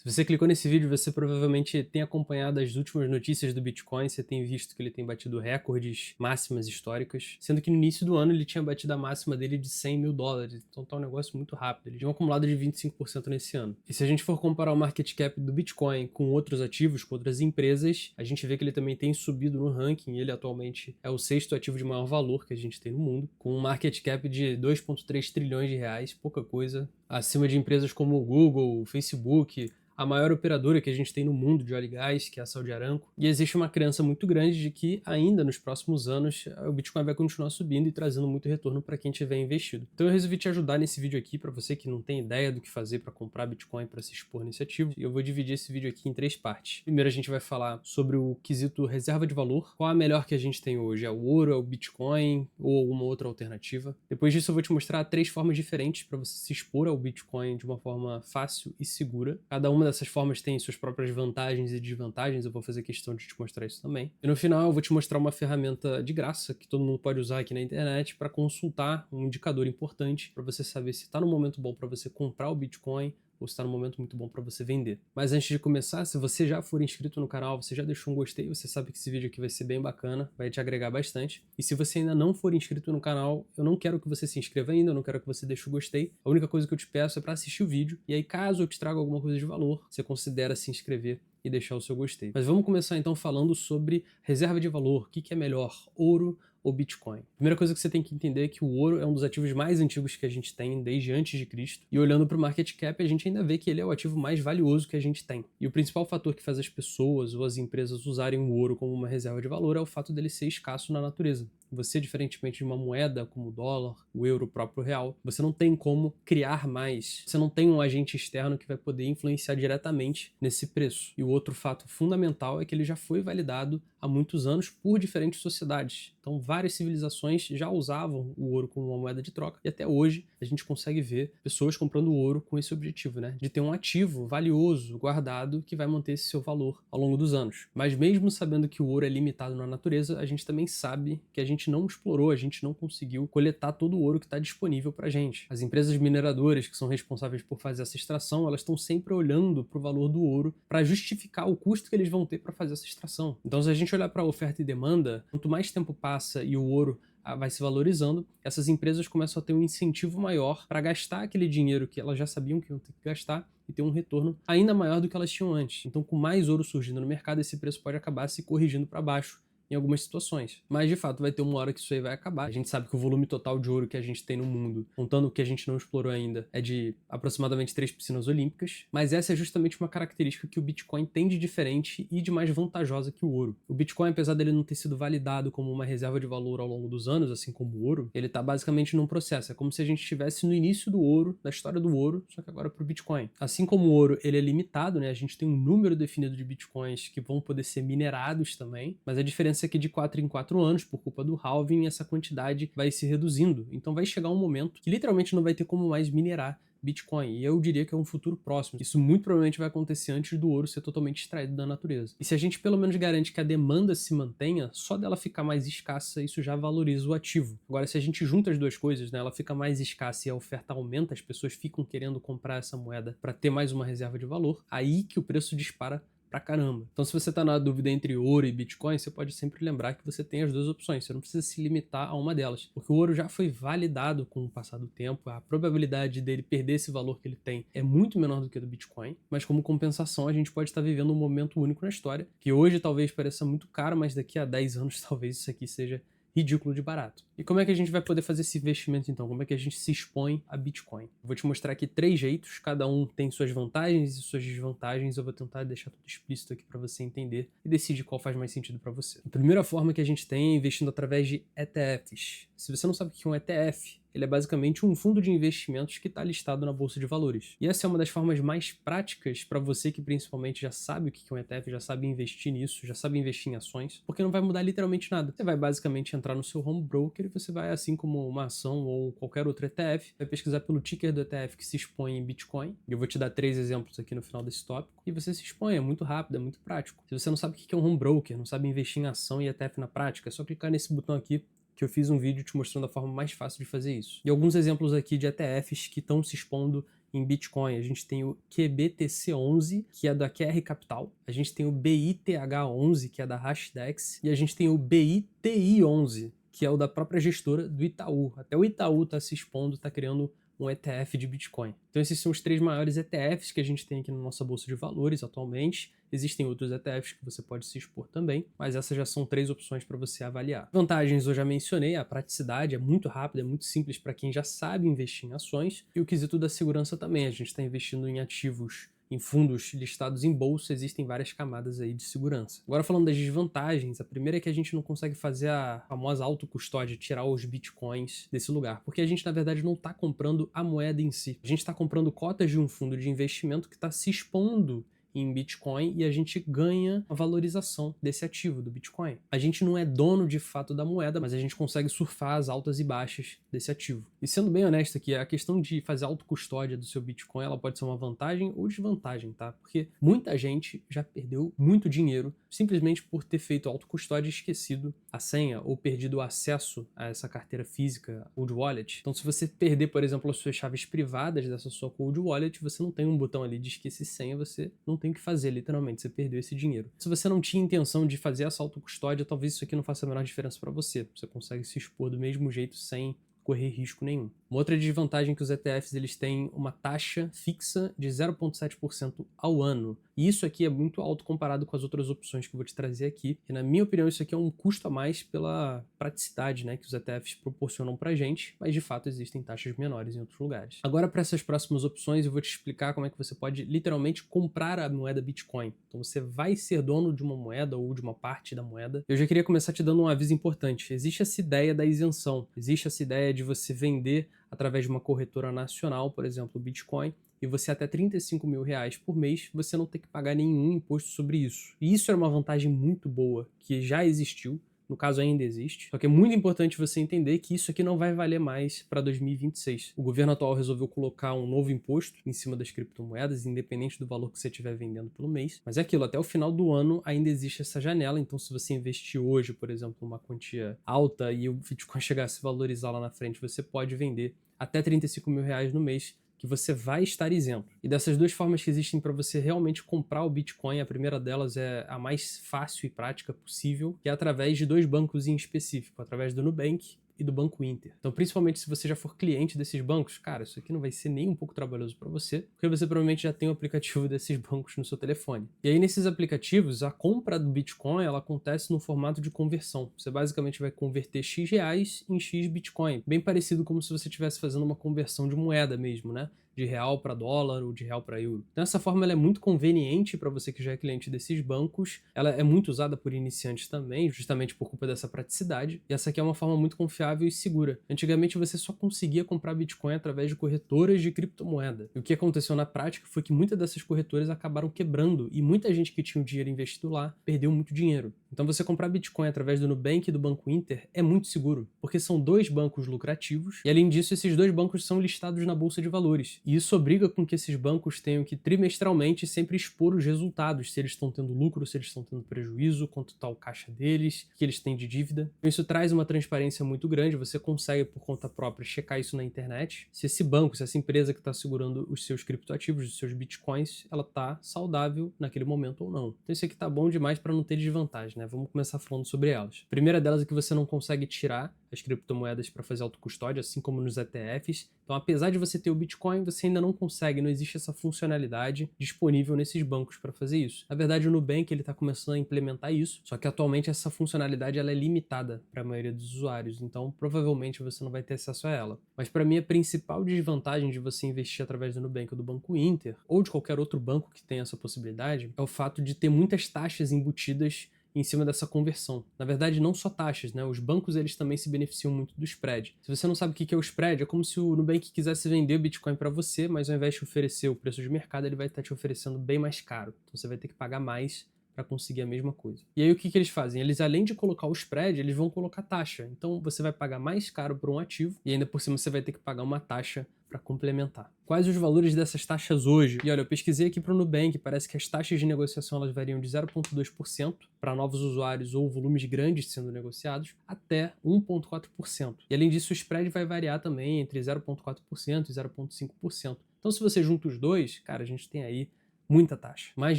Se você clicou nesse vídeo, você provavelmente tem acompanhado as últimas notícias do Bitcoin, você tem visto que ele tem batido recordes máximas históricas, sendo que no início do ano ele tinha batido a máxima dele de 100 mil dólares, então tá um negócio muito rápido, ele tinha um acumulado de 25% nesse ano. E se a gente for comparar o market cap do Bitcoin com outros ativos, com outras empresas, a gente vê que ele também tem subido no ranking, ele atualmente é o sexto ativo de maior valor que a gente tem no mundo, com um market cap de 2,3 trilhões de reais, pouca coisa, acima de empresas como o Google, o Facebook, a maior operadora que a gente tem no mundo de óleo e gás, que é a Saudi Aramco. E existe uma crença muito grande de que ainda nos próximos anos o Bitcoin vai continuar subindo e trazendo muito retorno para quem tiver investido. Então eu resolvi te ajudar nesse vídeo aqui, para você que não tem ideia do que fazer para comprar Bitcoin, para se expor nesse ativo. E eu vou dividir esse vídeo aqui em 3 partes. Primeiro a gente vai falar sobre o quesito reserva de valor. Qual a melhor que a gente tem hoje? É o ouro, é o Bitcoin ou alguma outra alternativa? Depois disso eu vou te mostrar 3 formas diferentes para você se expor ao Bitcoin de uma forma fácil e segura. Cada uma dessas formas tem suas próprias vantagens e desvantagens, eu vou fazer questão de te mostrar isso também. E no final eu vou te mostrar uma ferramenta de graça que todo mundo pode usar aqui na internet para consultar um indicador importante para você saber se está no momento bom para você comprar o Bitcoin ou se está no momento muito bom para você vender. Mas antes de começar, se você já for inscrito no canal, você já deixou um gostei, você sabe que esse vídeo aqui vai ser bem bacana, vai te agregar bastante. E se você ainda não for inscrito no canal, eu não quero que você se inscreva ainda, eu não quero que você deixe o gostei. A única coisa que eu te peço é para assistir o vídeo, e aí caso eu te traga alguma coisa de valor, você considera se inscrever e deixar o seu gostei. Mas vamos começar então falando sobre reserva de valor. O que é melhor, ouro ou Bitcoin? Primeira coisa que você tem que entender é que o ouro é um dos ativos mais antigos que a gente tem desde antes de Cristo. E olhando para o market cap, a gente ainda vê que ele é o ativo mais valioso que a gente tem. E o principal fator que faz as pessoas ou as empresas usarem o ouro como uma reserva de valor é o fato dele ser escasso na natureza. Você, diferentemente de uma moeda como o dólar, o euro, o próprio real, você não tem como criar mais. Você não tem um agente externo que vai poder influenciar diretamente nesse preço. E o outro fato fundamental é que ele já foi validado há muitos anos por diferentes sociedades. Então, várias civilizações já usavam o ouro como uma moeda de troca e até hoje a gente consegue ver pessoas comprando ouro com esse objetivo, né? De ter um ativo valioso, guardado, que vai manter esse seu valor ao longo dos anos. Mas mesmo sabendo que o ouro é limitado na natureza, a gente também sabe que a gente não explorou, a gente não conseguiu coletar todo o ouro que está disponível para a gente. As empresas mineradoras que são responsáveis por fazer essa extração, elas estão sempre olhando para o valor do ouro para justificar o custo que eles vão ter para fazer essa extração. Então, se a gente olhar para a oferta e demanda, quanto mais tempo passa e o ouro vai se valorizando, essas empresas começam a ter um incentivo maior para gastar aquele dinheiro que elas já sabiam que iam ter que gastar e ter um retorno ainda maior do que elas tinham antes. Então, com mais ouro surgindo no mercado, esse preço pode acabar se corrigindo para baixo em algumas situações. Mas, de fato, vai ter uma hora que isso aí vai acabar. A gente sabe que o volume total de ouro que a gente tem no mundo, contando o que a gente não explorou ainda, é de aproximadamente 3 piscinas olímpicas, mas essa é justamente uma característica que o Bitcoin tem de diferente e de mais vantajosa que o ouro. O Bitcoin, apesar dele não ter sido validado como uma reserva de valor ao longo dos anos, assim como o ouro, ele está basicamente num processo. É como se a gente estivesse no início do ouro, da história do ouro, só que agora para o Bitcoin. Assim como o ouro, ele é limitado, né? A gente tem um número definido de Bitcoins que vão poder ser minerados também, mas a diferença é que de 4 em 4 anos, por culpa do halving, essa quantidade vai se reduzindo. Então vai chegar um momento que literalmente não vai ter como mais minerar Bitcoin, e eu diria que é um futuro próximo. Isso muito provavelmente vai acontecer antes do ouro ser totalmente extraído da natureza. E se a gente pelo menos garante que a demanda se mantenha, só dela ficar mais escassa, isso já valoriza o ativo. Agora, se a gente junta as duas coisas, né, ela fica mais escassa e a oferta aumenta, as pessoas ficam querendo comprar essa moeda para ter mais uma reserva de valor, aí que o preço dispara pra caramba. Então, se você tá na dúvida entre ouro e Bitcoin, você pode sempre lembrar que você tem as duas opções, você não precisa se limitar a uma delas, porque o ouro já foi validado com o passar do tempo, a probabilidade dele perder esse valor que ele tem é muito menor do que a do Bitcoin, mas como compensação a gente pode estar vivendo um momento único na história, que hoje talvez pareça muito caro, mas daqui a 10 anos talvez isso aqui seja ridículo de barato. E como é que a gente vai poder fazer esse investimento então? Como é que a gente se expõe a Bitcoin? Eu vou te mostrar aqui 3 jeitos, cada um tem suas vantagens e suas desvantagens, eu vou tentar deixar tudo explícito aqui para você entender e decidir qual faz mais sentido para você. A primeira forma que a gente tem é investindo através de ETFs. Se você não sabe o que é um ETF, ele é basicamente um fundo de investimentos que está listado na Bolsa de Valores. E essa é uma das formas mais práticas para você que principalmente já sabe o que é um ETF, já sabe investir nisso, já sabe investir em ações, porque não vai mudar literalmente nada. Você vai basicamente entrar no seu home broker e você vai, assim como uma ação ou qualquer outro ETF, vai pesquisar pelo ticker do ETF que se expõe em Bitcoin. Eu vou te dar 3 exemplos aqui no final desse tópico. E você se expõe, é muito rápido, é muito prático. Se você não sabe o que é um home broker, não sabe investir em ação e ETF na prática, é só clicar nesse botão aqui que eu fiz um vídeo te mostrando a forma mais fácil de fazer isso. E alguns exemplos aqui de ETFs que estão se expondo em Bitcoin, a gente tem o QBTC11, que é da QR Capital, a gente tem o BITH11, que é da Hashdex, e a gente tem o BITI11, que é o da própria gestora do Itaú. Até o Itaú está se expondo, está criando um ETF de Bitcoin. Então esses são os 3 maiores ETFs que a gente tem aqui na nossa bolsa de valores atualmente. Existem outros ETFs que você pode se expor também, mas essas já são 3 opções para você avaliar. Vantagens eu já mencionei, a praticidade é muito rápida, é muito simples para quem já sabe investir em ações, e o quesito da segurança também, a gente está investindo em ativos, em fundos listados em bolsa, existem várias camadas aí de segurança. Agora falando das desvantagens, a primeira é que a gente não consegue fazer a famosa autocustódia, tirar os bitcoins desse lugar, porque a gente na verdade não está comprando a moeda em si. A gente está comprando cotas de um fundo de investimento que está se expondo em Bitcoin e a gente ganha a valorização desse ativo do Bitcoin. A gente não é dono de fato da moeda, mas a gente consegue surfar as altas e baixas desse ativo. E sendo bem honesto aqui, a questão de fazer autocustódia do seu Bitcoin, ela pode ser uma vantagem ou desvantagem, tá? Porque muita gente já perdeu muito dinheiro simplesmente por ter feito autocustódia e esquecido a senha ou perdido o acesso a essa carteira física, Cold Wallet. Então se você perder, por exemplo, as suas chaves privadas dessa sua Cold Wallet, você não tem um botão ali de esquecer senha, você não tem o que fazer, literalmente, você perdeu esse dinheiro. Se você não tinha intenção de fazer essa autocustódia, talvez isso aqui não faça a menor diferença para você. Você consegue se expor do mesmo jeito sem correr risco nenhum. Uma outra desvantagem é que os ETFs eles têm uma taxa fixa de 0,7% ao ano. E isso aqui é muito alto comparado com as outras opções que eu vou te trazer aqui. E na minha opinião, isso aqui é um custo a mais pela praticidade, né, que os ETFs proporcionam pra gente, mas de fato existem taxas menores em outros lugares. Agora, para essas próximas opções, eu vou te explicar como é que você pode literalmente comprar a moeda Bitcoin. Então você vai ser dono de uma moeda ou de uma parte da moeda. Eu já queria começar te dando um aviso importante. Existe essa ideia da isenção. Existe essa ideia de você vender através de uma corretora nacional, por exemplo, o Bitcoin, e você até 35 mil reais por mês, você não tem que pagar nenhum imposto sobre isso. E isso era uma vantagem muito boa, que já existiu, no caso ainda existe, só que é muito importante você entender que isso aqui não vai valer mais para 2026. O governo atual resolveu colocar um novo imposto em cima das criptomoedas, independente do valor que você estiver vendendo pelo mês, mas é aquilo, até o final do ano ainda existe essa janela, então se você investir hoje, por exemplo, uma quantia alta e o Bitcoin chegar a se valorizar lá na frente, você pode vender até 35 mil reais no mês, que você vai estar isento. E dessas 2 formas que existem para você realmente comprar o Bitcoin, a primeira delas é a mais fácil e prática possível, que é através de 2 bancos em específico, através do Nubank e do Banco Inter. Então, principalmente se você já for cliente desses bancos, cara, isso aqui não vai ser nem um pouco trabalhoso para você, porque você provavelmente já tem o aplicativo desses bancos no seu telefone. E aí, nesses aplicativos, a compra do Bitcoin, ela acontece no formato de conversão. Você basicamente vai converter X reais em X Bitcoin, bem parecido como se você estivesse fazendo uma conversão de moeda mesmo, né? De real para dólar ou de real para euro. Então essa forma ela é muito conveniente para você que já é cliente desses bancos, ela é muito usada por iniciantes também, justamente por culpa dessa praticidade, e essa aqui é uma forma muito confiável e segura. Antigamente você só conseguia comprar Bitcoin através de corretoras de criptomoeda, e o que aconteceu na prática foi que muitas dessas corretoras acabaram quebrando, e muita gente que tinha o dinheiro investido lá perdeu muito dinheiro. Então você comprar Bitcoin através do Nubank e do Banco Inter é muito seguro, porque são 2 bancos lucrativos, e além disso esses 2 bancos são listados na Bolsa de Valores. E isso obriga com que esses bancos tenham que trimestralmente sempre expor os resultados, se eles estão tendo lucro, se eles estão tendo prejuízo, quanto está o caixa deles, o que eles têm de dívida. Isso traz uma transparência muito grande, você consegue por conta própria checar isso na internet. Se esse banco, se essa empresa que está segurando os seus criptoativos, os seus bitcoins, ela está saudável naquele momento ou não. Então isso aqui tá bom demais para não ter desvantagem, né? Vamos começar falando sobre elas. A primeira delas é que você não consegue tirar as criptomoedas para fazer autocustódia, assim como nos ETFs. Então, apesar de você ter o Bitcoin, você ainda não consegue, não existe essa funcionalidade disponível nesses bancos para fazer isso. Na verdade, o Nubank ele está começando a implementar isso, só que atualmente essa funcionalidade ela é limitada para a maioria dos usuários, então provavelmente você não vai ter acesso a ela. Mas para mim a principal desvantagem de você investir através do Nubank ou do Banco Inter, ou de qualquer outro banco que tenha essa possibilidade, é o fato de ter muitas taxas embutidas em cima dessa conversão. Na verdade, não só taxas, né? Os bancos eles também se beneficiam muito do spread. Se você não sabe o que é o spread, é como se o Nubank quisesse vender o Bitcoin para você, mas ao invés de oferecer o preço de mercado, ele vai estar te oferecendo bem mais caro. Então você vai ter que pagar mais para conseguir a mesma coisa. E aí o que eles fazem? Eles, além de colocar o spread, eles vão colocar taxa. Então você vai pagar mais caro por um ativo e ainda por cima você vai ter que pagar uma taxa para complementar. Quais os valores dessas taxas hoje? E olha, eu pesquisei aqui para o Nubank, parece que as taxas de negociação elas variam de 0,2% para novos usuários ou volumes grandes sendo negociados até 1,4%. E além disso, o spread vai variar também entre 0,4% e 0,5%. Então se você junta os dois, cara, a gente tem aí muita taxa. Mas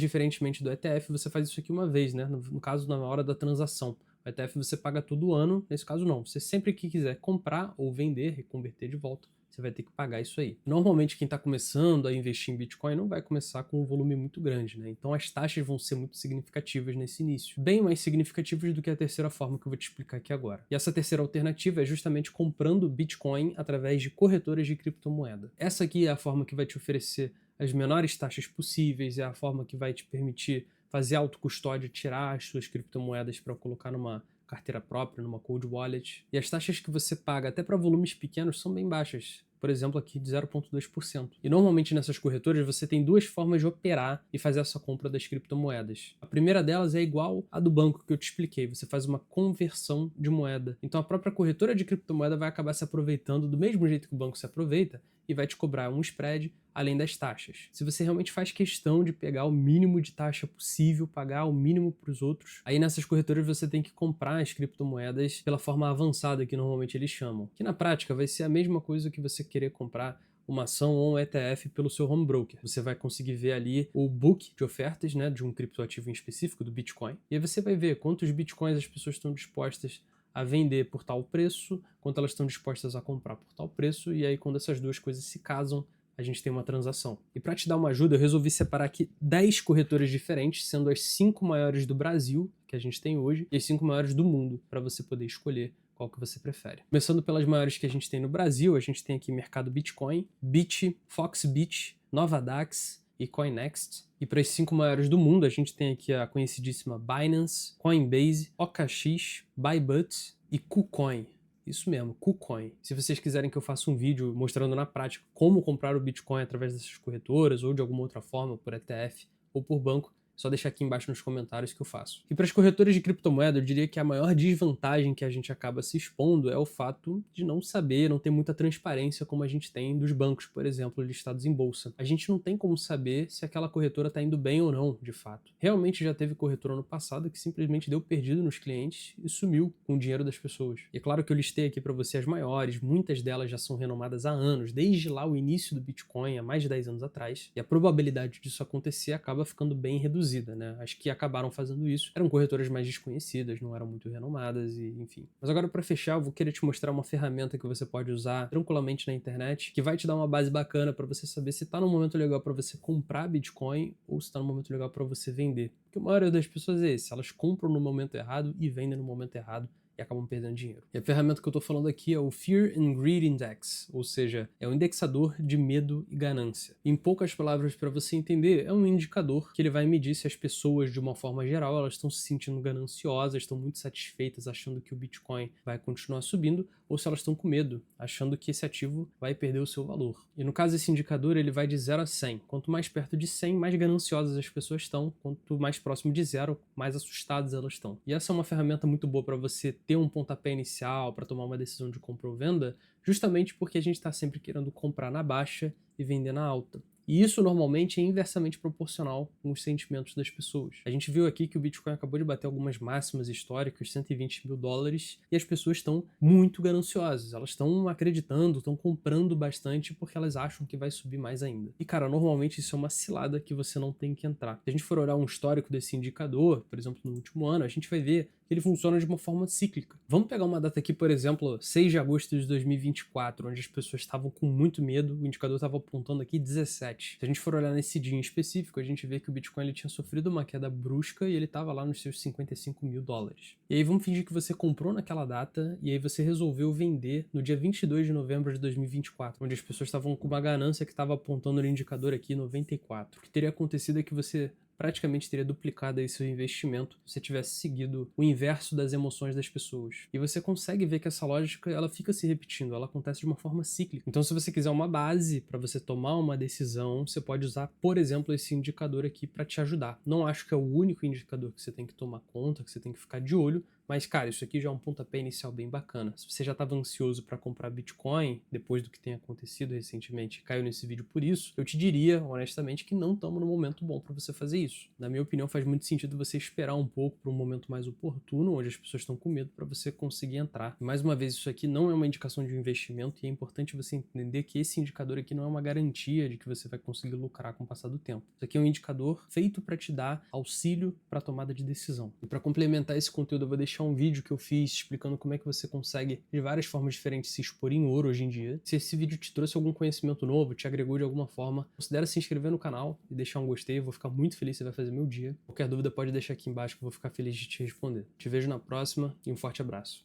diferentemente do ETF, você faz isso aqui uma vez, né? No caso, na hora da transação. O ETF você paga todo ano, nesse caso não. Você sempre que quiser comprar ou vender, reconverter de volta, você vai ter que pagar isso aí. Normalmente quem está começando a investir em Bitcoin não vai começar com um volume muito grande, né? Então as taxas vão ser muito significativas nesse início. Bem mais significativas do que a terceira forma que eu vou te explicar aqui agora. E essa terceira alternativa é justamente comprando Bitcoin através de corretoras de criptomoeda. Essa aqui é a forma que vai te oferecer as menores taxas possíveis, é a forma que vai te permitir fazer autocustódia, tirar as suas criptomoedas para colocar numa carteira própria, numa cold wallet. E as taxas que você paga até para volumes pequenos são bem baixas. Por exemplo, aqui de 0,2%. E normalmente nessas corretoras você tem duas formas de operar e fazer essa compra das criptomoedas. A primeira delas é igual à do banco que eu te expliquei, você faz uma conversão de moeda. Então a própria corretora de criptomoeda vai acabar se aproveitando do mesmo jeito que o banco se aproveita e vai te cobrar um spread além das taxas. Se você realmente faz questão de pegar o mínimo de taxa possível, pagar o mínimo para os outros, aí nessas corretoras você tem que comprar as criptomoedas pela forma avançada que normalmente eles chamam. Que na prática vai ser a mesma coisa que você querer comprar uma ação ou um ETF pelo seu home broker. Você vai conseguir ver ali o book de ofertas, né, de um criptoativo em específico, do Bitcoin, e aí você vai ver quantos Bitcoins as pessoas estão dispostas a vender por tal preço, quanto elas estão dispostas a comprar por tal preço, e aí quando essas duas coisas se casam, a gente tem uma transação. E para te dar uma ajuda, eu resolvi separar aqui 10 corretoras diferentes, sendo as 5 maiores do Brasil, que a gente tem hoje, e as 5 maiores do mundo, para você poder escolher qual que você prefere. Começando pelas maiores que a gente tem no Brasil, a gente tem aqui Mercado Bitcoin, Bit, Foxbit, Novadax e Coinext. E para as 5 maiores do mundo, a gente tem aqui a conhecidíssima Binance, Coinbase, OKX, Bybit e KuCoin. Isso mesmo, KuCoin. Se vocês quiserem que eu faça um vídeo mostrando na prática como comprar o Bitcoin através dessas corretoras ou de alguma outra forma, por ETF ou por banco, só deixar aqui embaixo nos comentários que eu faço. E para as corretoras de criptomoeda, eu diria que a maior desvantagem que a gente acaba se expondo é o fato de não saber, não ter muita transparência como a gente tem dos bancos, por exemplo, listados em bolsa. A gente não tem como saber se aquela corretora está indo bem ou não, de fato. Realmente já teve corretora no passado que simplesmente deu perdido nos clientes e sumiu com o dinheiro das pessoas. E é claro que eu listei aqui para você as maiores, muitas delas já são renomadas há anos, desde lá o início do Bitcoin, há mais de 10 anos atrás, e a probabilidade disso acontecer acaba ficando bem reduzida. Né? As que acabaram fazendo isso eram corretoras mais desconhecidas, não eram muito renomadas e enfim. Mas agora para fechar, eu vou querer te mostrar uma ferramenta que você pode usar tranquilamente na internet, que vai te dar uma base bacana para você saber se está no momento legal para você comprar Bitcoin ou se está no momento legal para você vender. Porque a maioria das pessoas é esse, elas compram no momento errado e vendem no momento errado e acabam perdendo dinheiro. E a ferramenta que eu estou falando aqui é o Fear and Greed Index, ou seja, é um indexador de medo e ganância. Em poucas palavras para você entender, é um indicador que ele vai medir se as pessoas, de uma forma geral, elas estão se sentindo gananciosas, estão muito satisfeitas, achando que o Bitcoin vai continuar subindo, ou se elas estão com medo, achando que esse ativo vai perder o seu valor. E no caso, esse indicador ele vai de 0 a 100. Quanto mais perto de 100, mais gananciosas as pessoas estão. Quanto mais próximo de 0, mais assustadas elas estão. E essa é uma ferramenta muito boa para você ter um pontapé inicial, para tomar uma decisão de compra ou venda, justamente porque a gente está sempre querendo comprar na baixa e vender na alta. E isso normalmente é inversamente proporcional com os sentimentos das pessoas. A gente viu aqui que o Bitcoin acabou de bater algumas máximas históricas, 120 mil dólares, e as pessoas estão muito gananciosas. Elas estão acreditando, estão comprando bastante porque elas acham que vai subir mais ainda. E cara, normalmente isso é uma cilada que você não tem que entrar. Se a gente for olhar um histórico desse indicador, por exemplo, no último ano, a gente vai ver que ele funciona de uma forma cíclica. Vamos pegar uma data aqui, por exemplo, 6 de agosto de 2024, onde as pessoas estavam com muito medo, o indicador estava apontando aqui 17. Se a gente for olhar nesse dia em específico, a gente vê que o Bitcoin ele tinha sofrido uma queda brusca e ele estava lá nos seus 55 mil dólares. E aí vamos fingir que você comprou naquela data e aí você resolveu vender no dia 22 de novembro de 2024, onde as pessoas estavam com uma ganância que estava apontando no indicador aqui 94. O que teria acontecido é que você praticamente teria duplicado aí seu investimento se você tivesse seguido o inverso das emoções das pessoas. E você consegue ver que essa lógica ela fica se repetindo, ela acontece de uma forma cíclica. Então se você quiser uma base para você tomar uma decisão, você pode usar, por exemplo, esse indicador aqui para te ajudar. Não acho que é o único indicador que você tem que tomar conta, que você tem que ficar de olho, Mas, cara, isso aqui já é um pontapé inicial bem bacana. Se você já estava ansioso para comprar Bitcoin, depois do que tem acontecido recentemente, caiu nesse vídeo por isso, eu te diria, honestamente, que não estamos no momento bom para você fazer isso. Na minha opinião, faz muito sentido você esperar um pouco para um momento mais oportuno, onde as pessoas estão com medo, para você conseguir entrar. E, mais uma vez, isso aqui não é uma indicação de um investimento e é importante você entender que esse indicador aqui não é uma garantia de que você vai conseguir lucrar com o passar do tempo. Isso aqui é um indicador feito para te dar auxílio para tomada de decisão. E para complementar esse conteúdo, eu vou deixar um vídeo que eu fiz explicando como é que você consegue, de várias formas diferentes, se expor em ouro hoje em dia. Se esse vídeo te trouxe algum conhecimento novo, te agregou de alguma forma, considere se inscrever no canal e deixar um gostei. Eu vou ficar muito feliz, você vai fazer meu dia. Qualquer dúvida pode deixar aqui embaixo que eu vou ficar feliz de te responder. Te vejo na próxima e um forte abraço.